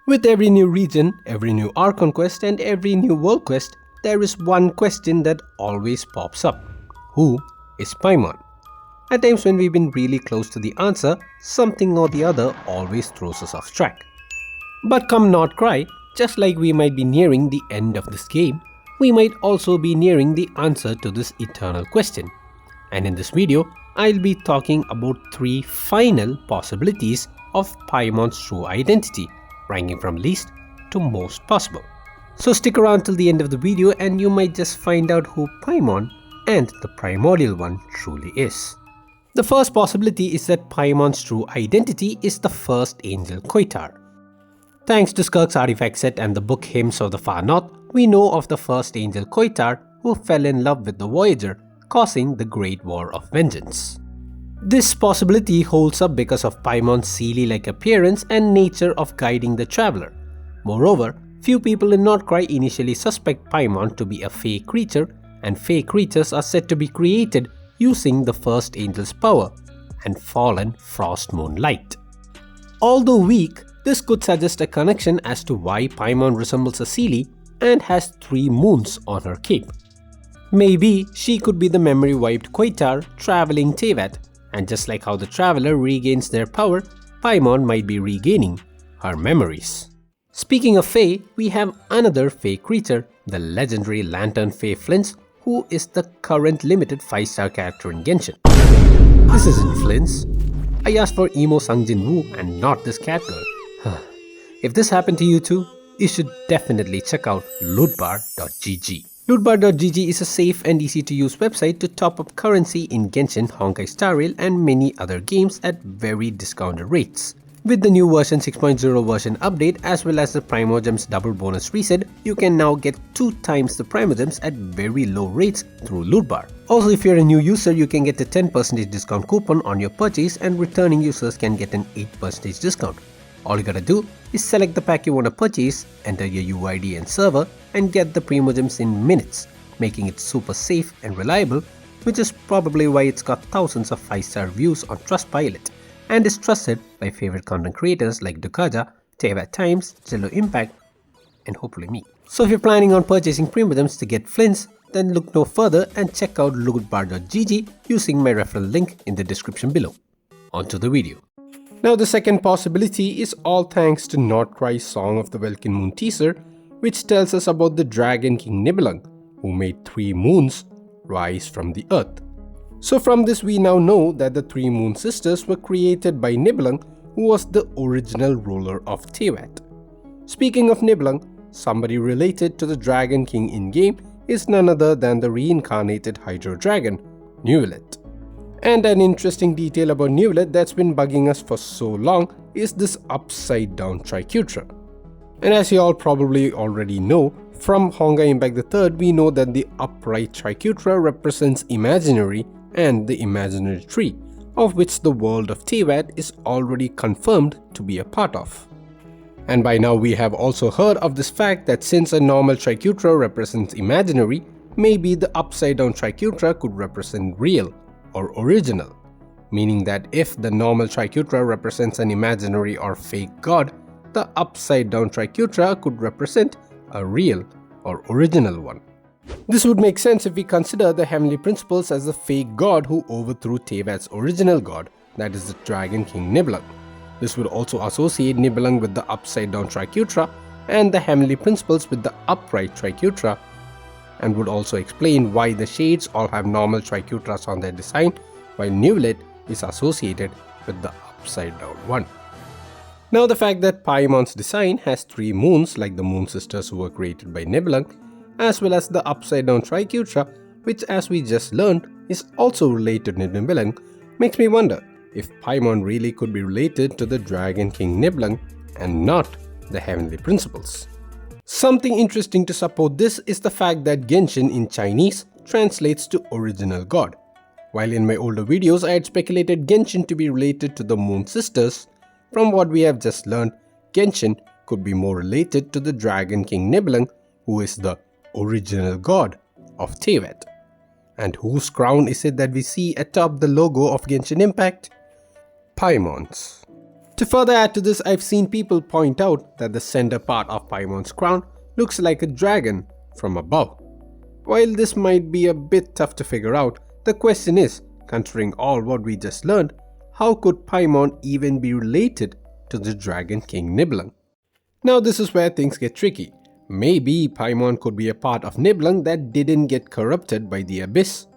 With every new region, every new Archon quest and every new world quest, there is one question that always pops up. Who is Paimon? At times when we've been really close to the answer, something or the other always throws us off track. But come Nod-Krai, just like we might be nearing the end of this game, we might also be nearing the answer to this eternal question. And in this video, I'll be talking about 3 final possibilities of Paimon's true identity, ranking from least to most possible. So stick around till the end of the video and you might just find out who Paimon and the Primordial One truly is. The first possibility is that Paimon's true identity is the first angel Koitar. Thanks to Skirk's artifact set and the book Hymns of the Far North, we know of the first angel Koitar who fell in love with the Voyager, causing the Great War of Vengeance. This possibility holds up because of Paimon's Seelie-like appearance and nature of guiding the traveler. Moreover, few people in Nod-Krai initially suspect Paimon to be a fey creature, and fey creatures are said to be created using the first angel's power and fallen frost moon light. Although weak, this could suggest a connection as to why Paimon resembles a Seelie and has 3 moons on her cape. Maybe she could be the memory-wiped Koitar traveling Teyvat, and just like how the traveler regains their power, Paimon might be regaining her memories. Speaking of Fae, we have another Fae creature, the legendary Lantern Fae Flints, who is the current limited 5-star character in Genshin. This isn't Flints. I asked for emo Sungjin Woo and not this cat girl. If this happened to you too, you should definitely check out lootbar.gg. Lootbar.gg is a safe and easy to use website to top up currency in Genshin, Honkai Star Rail and many other games at very discounted rates. With the new version 6.0 version update as well as the Primogems double bonus reset, you can now get 2 times the Primogems at very low rates through Lootbar. Also, if you're a new user, you can get a 10% discount coupon on your purchase and returning users can get an 8% discount. All you gotta do is select the pack you want to purchase, enter your UID and server and get the Primogems in minutes, making it super safe and reliable, which is probably why it's got thousands of 5-star reviews on Trustpilot and is trusted by favorite content creators like Dukaja, Teyvat Times, Jello Impact and hopefully me. So if you're planning on purchasing Primogems to get Flints, then look no further and check out lootbar.gg using my referral link in the description below. On to the video. Now the second possibility is all thanks to Nod-Krai's Song of the Welkin Moon teaser, which tells us about the Dragon King Nibelung, who made 3 moons rise from the earth. So from this we now know that the 3 moon sisters were created by Nibelung, who was the original ruler of Teyvat. Speaking of Nibelung, somebody related to the Dragon King in-game is none other than the reincarnated Hydro Dragon, Neuvillette. And an interesting detail about Neuvillette that's been bugging us for so long is this upside down Triquetra. And as you all probably already know, from Honkai Impact III we know that the upright Triquetra represents imaginary and the imaginary tree, of which the world of Teyvat is already confirmed to be a part of. And by now we have also heard of this fact that since a normal Triquetra represents imaginary, maybe the upside down Triquetra could represent real or original, meaning that if the normal Triquetra represents an imaginary or fake god, the upside down Triquetra could represent a real or original one. This would make sense if we consider the heavenly principles as the fake god who overthrew Teyvat's original god, that is the Dragon King Nibelung. This would also associate Nibelung with the upside down Triquetra and the heavenly principles with the upright Triquetra, and would also explain why the shades all have normal Triquetras on their design while Neuvillette is associated with the upside down one. Now the fact that Paimon's design has 3 moons like the moon sisters who were created by Nibelung, as well as the upside down Triquetra, which as we just learned is also related to Nibelung, makes me wonder if Paimon really could be related to the Dragon King Nibelung and not the heavenly principles. Something interesting to support this is the fact that Genshin in Chinese translates to original god. While in my older videos I had speculated Genshin to be related to the moon sisters, from what we have just learned, Genshin could be more related to the Dragon King Nibelung, who is the original god of Teyvat. And whose crown is it that we see atop the logo of Genshin Impact? Paimon's. To further add to this, I've seen people point out that the center part of Paimon's crown looks like a dragon from above. While this might be a bit tough to figure out, the question is, considering all what we just learned, how could Paimon even be related to the Dragon King Nibelung? Now this is where things get tricky. Maybe Paimon could be a part of Nibelung that didn't get corrupted by the abyss.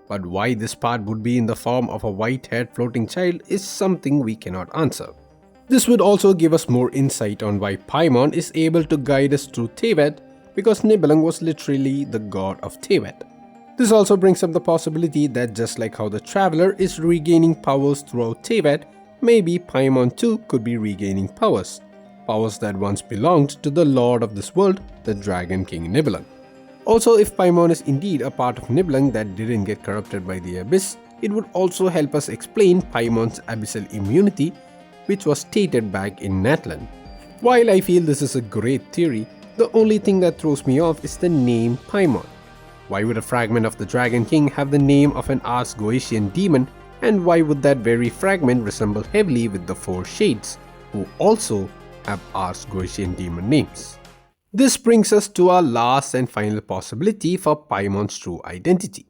But why this part would be in the form of a white-haired floating child is something we cannot answer. This would also give us more insight on why Paimon is able to guide us through Teyvat, because Nibelung was literally the god of Teyvat. This also brings up the possibility that just like how the Traveler is regaining powers throughout Teyvat, maybe Paimon too could be regaining powers. Powers that once belonged to the lord of this world, the Dragon King Nibelung. Also, if Paimon is indeed a part of Nibelung that didn't get corrupted by the abyss, it would also help us explain Paimon's abyssal immunity, which was stated back in Natlan. While I feel this is a great theory, the only thing that throws me off is the name Paimon. Why would a fragment of the Dragon King have the name of an Ars-Goetian demon, and why would that very fragment resemble heavily with the Four Shades, who also have Ars-Goetian demon names? This brings us to our last and final possibility for Paimon's true identity.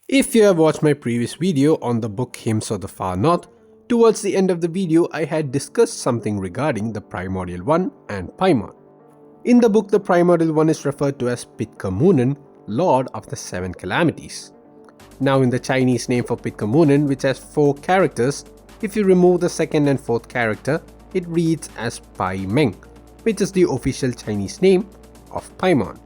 If you have watched my previous video on the book Hymns of the Far North, towards the end of the video I had discussed something regarding the Primordial One and Paimon. In the book, the Primordial One is referred to as Pitkamunen, Lord of the Seven Calamities. Now in the Chinese name for Pitkamunen, which has 4 characters, if you remove the second and fourth character, it reads as Paimeng, which is the official Chinese name of Paimon.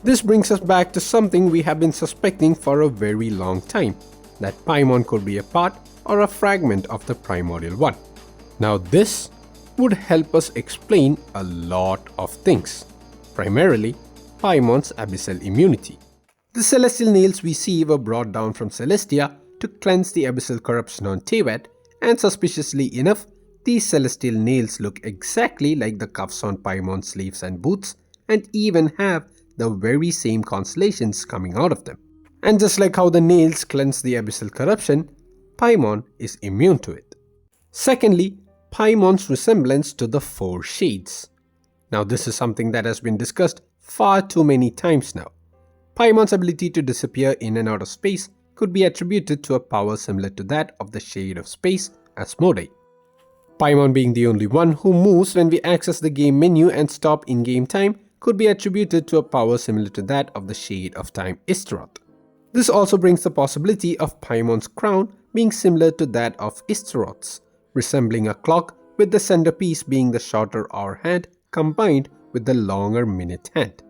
This brings us back to something we have been suspecting for a very long time, that Paimon could be a part or a fragment of the Primordial One. Now this would help us explain a lot of things, primarily Paimon's abyssal immunity. The celestial nails we see were brought down from Celestia to cleanse the abyssal corruption on Teyvat, and suspiciously enough, these celestial nails look exactly like the cuffs on Paimon's sleeves and boots, and even have the very same constellations coming out of them. And just like how the nails cleanse the abyssal corruption, Paimon is immune to it. Secondly, Paimon's resemblance to the Four Shades. Now this is something that has been discussed far too many times now. Paimon's ability to disappear in and out of space could be attributed to a power similar to that of the Shade of Space, Asmodee. Paimon being the only one who moves when we access the game menu and stop in-game time could be attributed to a power similar to that of the Shade of Time, Istaroth. This also brings the possibility of Paimon's crown being similar to that of Istaroth's, resembling a clock with the centerpiece being the shorter hour hand combined with the longer minute hand.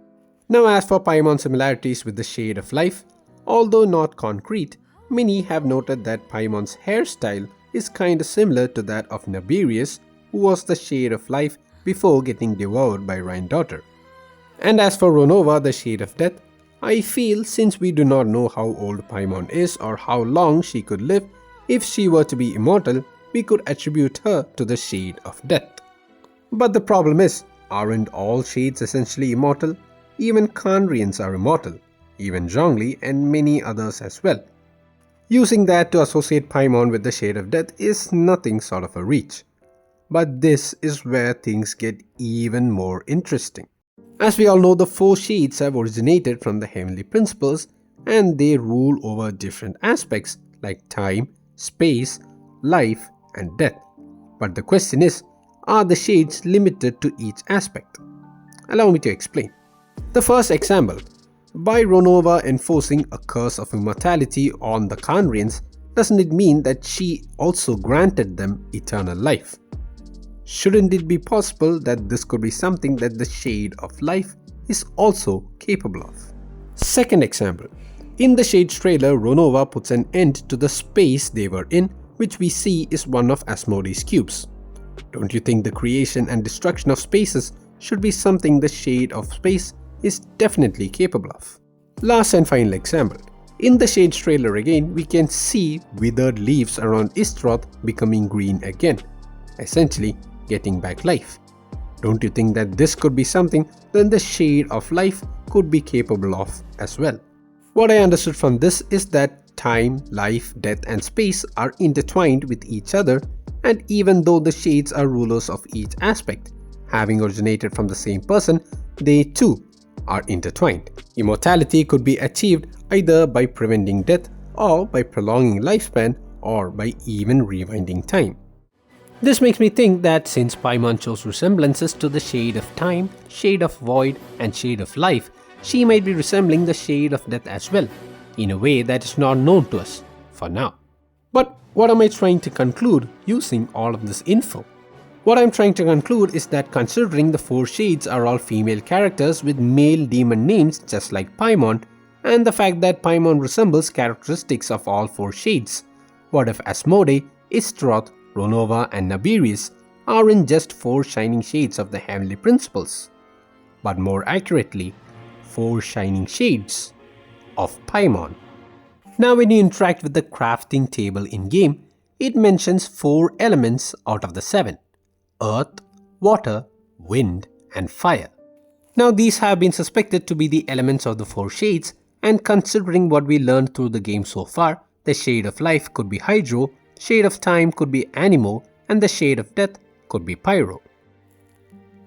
Now as for Paimon's similarities with the Shade of Life, although not concrete, many have noted that Paimon's hairstyle is kinda similar to that of Naberius, who was the Shade of Life before getting devoured by Rhine-Daughter. And as for Ronova, the Shade of Death, I feel since we do not know how old Paimon is or how long she could live, if she were to be immortal, we could attribute her to the Shade of Death. But the problem is, aren't all shades essentially immortal? Even Kandrians are immortal, even Zhongli and many others as well. Using that to associate Paimon with the Shade of Death is nothing sort of a reach. But this is where things get even more interesting. As we all know, the 4 shades have originated from the heavenly principles, and they rule over different aspects like time, space, life and death. But the question is, are the shades limited to each aspect? Allow me to explain. The first example, by Ronova enforcing a curse of immortality on the Kandrians, doesn't it mean that she also granted them eternal life? Shouldn't it be possible that this could be something that the Shade of Life is also capable of? Second example, in the Shades trailer, Ronova puts an end to the space they were in, which we see is one of Asmodee's cubes. Don't you think the creation and destruction of spaces should be something the Shade of Space is definitely capable of? Last and final example, in the Shades trailer again, we can see withered leaves around Istaroth becoming green again, essentially getting back life. Don't you think that this could be something that the Shade of Life could be capable of as well? What I understood from this is that time, life, death and space are intertwined with each other, And even though the shades are rulers of each aspect, having originated from the same person, they too are intertwined. Immortality could be achieved either by preventing death or by prolonging lifespan or by even rewinding time. This makes me think that since Paimon shows resemblances to the Shade of Time, Shade of Void and Shade of Life, she might be resembling the Shade of Death as well, in a way that is not known to us for now. But what am I trying to conclude using all of this info? What I'm trying to conclude is that considering the 4 shades are all female characters with male demon names just like Paimon, and the fact that Paimon resembles characteristics of all 4 shades, what if Asmodee, Istroth, Ronova and Naberius aren't just 4 shining shades of the heavenly principles, but more accurately, 4 shining shades of Paimon? Now when you interact with the crafting table in-game, it mentions 4 elements out of the 7: Earth, Water, Wind and Fire. Now these have been suspected to be the elements of the 4 shades, and considering what we learned through the game so far, the Shade of Life could be Hydro, Shade of Time could be Anemo, and the Shade of Death could be Pyro.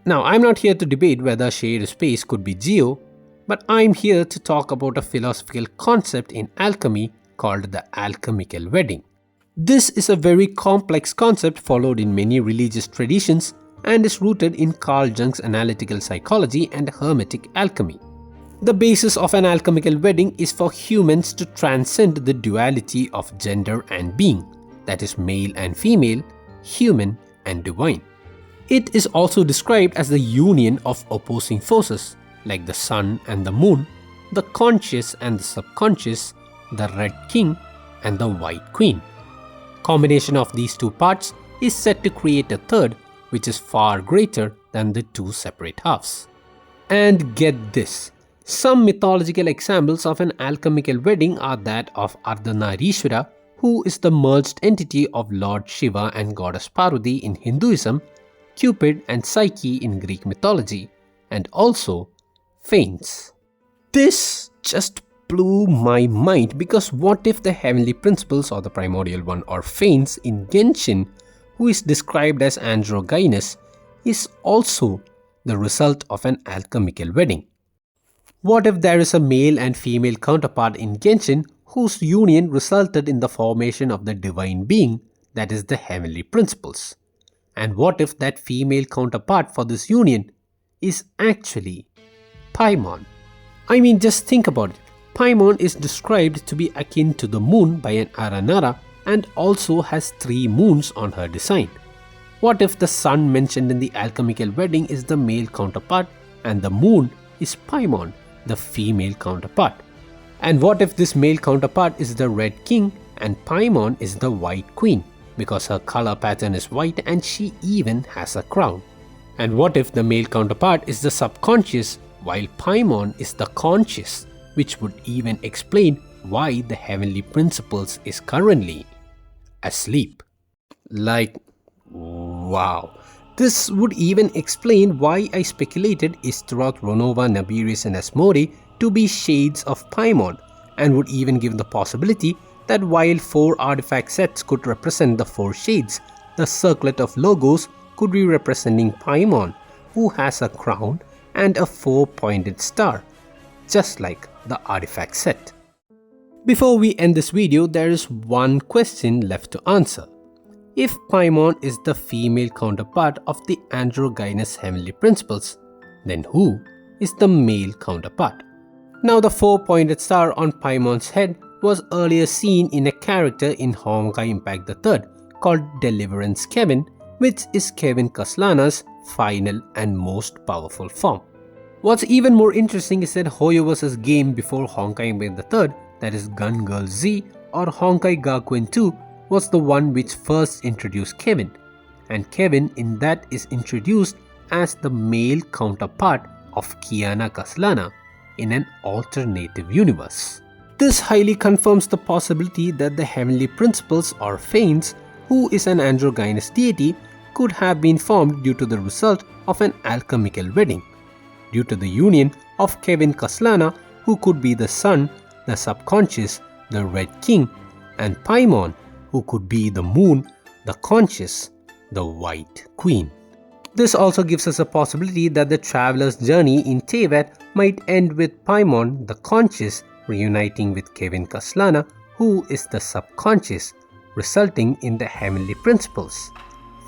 Now I'm not here to debate whether Shade of Space could be Geo, but I'm here to talk about a philosophical concept in alchemy called the Alchemical Wedding. This is a very complex concept followed in many religious traditions and is rooted in Carl Jung's analytical psychology and hermetic alchemy. The basis of an alchemical wedding is for humans to transcend the duality of gender and being, that is male and female, human and divine. It is also described as the union of opposing forces like the sun and the moon, the conscious and the subconscious, the Red King and the White Queen. Combination of these 2 parts is said to create a third, which is far greater than the 2 separate halves. And get this, some mythological examples of an alchemical wedding are that of Ardhanarishwara, who is the merged entity of Lord Shiva and Goddess Parvati in Hinduism, Cupid and Psyche in Greek mythology, and also Fanes. This just blew my mind, because what if the heavenly principles or the Primordial One or Fanes in Genshin, who is described as androgynous, is also the result of an alchemical wedding? What if there is a male and female counterpart in Genshin whose union resulted in the formation of the divine being, that is the heavenly principles? And what if that female counterpart for this union is actually Paimon? I mean, just think about it. Paimon is described to be akin to the moon by an Aranara and also has 3 moons on her design. What if the sun mentioned in the alchemical wedding is the male counterpart and the moon is Paimon, the female counterpart? And what if this male counterpart is the Red King and Paimon is the White Queen, because her color pattern is white and she even has a crown? And what if the male counterpart is the subconscious while Paimon is the conscious, which would even explain why the heavenly principles is currently asleep? Like, wow. This would even explain why I speculated Istroth, Ronova, Naberius and Asmodee to be shades of Paimon, and would even give the possibility that while 4 artifact sets could represent the 4 shades, the circlet of logos could be representing Paimon, who has a crown and a 4-pointed star, just like the artifact set. Before we end this video, there is one question left to answer. If Paimon is the female counterpart of the androgynous heavenly principles, then who is the male counterpart? Now the 4-pointed star on Paimon's head was earlier seen in a character in Honkai Impact III called Deliverance Kevin, which is Kevin Kaslana's final and most powerful form. What's even more interesting is that Hoyoverse's game before Honkai Impact III, that is Gun Girl Z or Honkai Gakuen 2, was the one which first introduced Kevin, and Kevin in that is introduced as the male counterpart of Kiana Kaslana in an alternative universe. This highly confirms the possibility that the heavenly principles or Fanes, who is an androgynous deity, could have been formed due to the result of an alchemical wedding, due to the union of Kevin Kaslana, who could be the sun, the subconscious, the Red King, and Paimon, who could be the moon, the conscious, the White Queen. This also gives us a possibility that the traveler's journey in Teyvat might end with Paimon, the conscious, reuniting with Kevin Kaslana, who is the subconscious, resulting in the heavenly principles,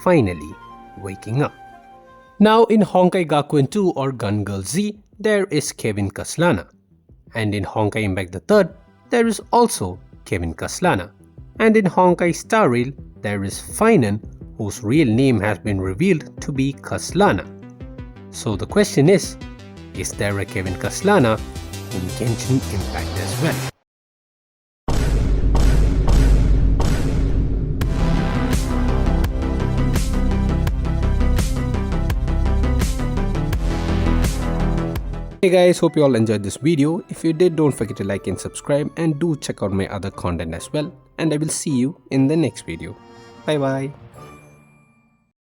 finally waking up. Now in Honkai Gakuen 2 or Gun Girl Z, there is Kevin Kaslana. And in Honkai Impact III, there is also Kevin Kaslana. And in Honkai Star Rail, there is Finan, whose real name has been revealed to be Kaslana. So the question is there a Kevin Kaslana in Genshin Impact as well? Hey guys, hope you all enjoyed this video. If you did, don't forget to like and subscribe, and do check out my other content as well. And I will see you in the next video. Bye bye.